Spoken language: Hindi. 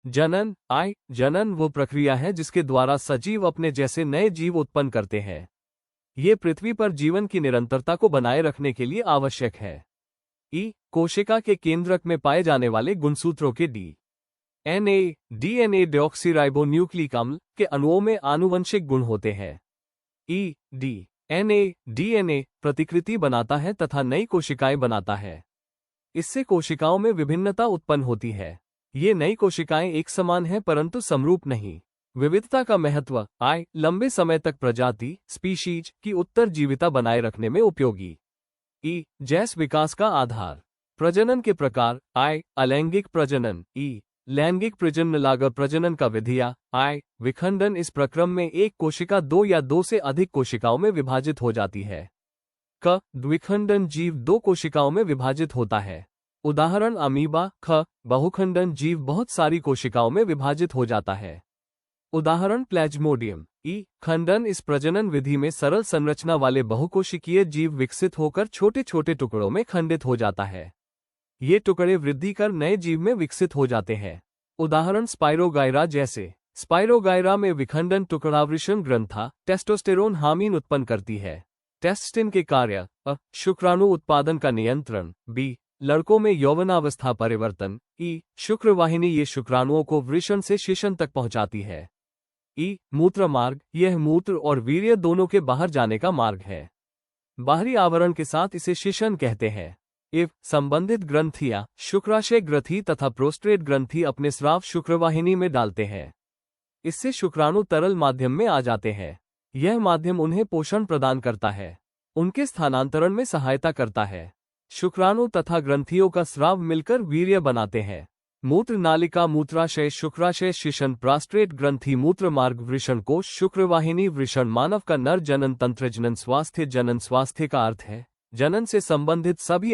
जनन जनन वो प्रक्रिया है जिसके द्वारा सजीव अपने जैसे नए जीव उत्पन्न करते हैं। ये पृथ्वी पर जीवन की निरंतरता को बनाए रखने के लिए आवश्यक है। कोशिका के केंद्रक में पाए जाने वाले गुणसूत्रों के डीएनए डीऑक्सीराइबोन्यूक्लिक अम्ल के अणुओं में आनुवंशिक गुण होते हैं। डीएनए प्रतिकृति बनाता है तथा नई कोशिकाएं बनाता है। इससे कोशिकाओं में विभिन्नता उत्पन्न होती है। ये नई कोशिकाएं एक समान हैं परंतु समरूप नहीं। विविधता का महत्व लंबे समय तक प्रजाति स्पीशीज की उत्तरजीविता बनाए रखने में उपयोगी। जैस विकास का आधार। प्रजनन के प्रकार अलैंगिक प्रजनन लैंगिक प्रजनन लागर प्रजनन का विधिया विखंडन। इस प्रक्रम में एक कोशिका दो या दो से अधिक कोशिकाओं में विभाजित हो जाती है। द्विखंडन जीव दो कोशिकाओं में विभाजित होता है। उदाहरण अमीबा। बहुखंडन जीव बहुत सारी कोशिकाओं में विभाजित हो जाता है। उदाहरण प्लेज्मोडियम। खंडन इस प्रजनन विधि में सरल संरचना वाले बहुकोशिकीय जीव विकसित होकर छोटे छोटे टुकड़ों में खंडित हो जाता है। ये टुकड़े वृद्धि कर नए जीव में विकसित हो जाते हैं। उदाहरण स्पाइरोगायरा जैसे। स्पाइरोगायरा में विखंडन टुकड़ावृषण ग्रंथा टेस्टोस्टेरोन हार्मोन उत्पन्न करती है। टेस्टिन के कार्य शुक्राणु उत्पादन का नियंत्रण। लड़कों में यौवनावस्था परिवर्तन। शुक्रवाहिनी ये शुक्राणुओं को वृषण से शिशन तक पहुंचाती है। मूत्र मार्ग यह मूत्र और वीर्य दोनों के बाहर जाने का मार्ग है। बाहरी आवरण के साथ इसे शिशन कहते हैं। संबंधित ग्रंथियां शुक्राशय ग्रंथि तथा प्रोस्टेट ग्रंथि अपने स्राव शुक्रवाहिनी में डालते हैं। इससे शुक्राणु तरल माध्यम में आ जाते हैं। यह माध्यम उन्हें पोषण प्रदान करता है, उनके स्थानांतरण में सहायता करता है। शुक्राणु तथा ग्रंथियों का स्राव मिलकर वीर्य बनाते हैं। मूत्र नालिका मूत्राशय शुक्राशय शिशन प्रोस्टेट ग्रंथि मूत्र मार्ग वृषण कोश शुक्रवाहिनी वृषण। मानव का नर जनन तंत्र। जनन स्वास्थ्य का अर्थ है जनन से संबंधित सभी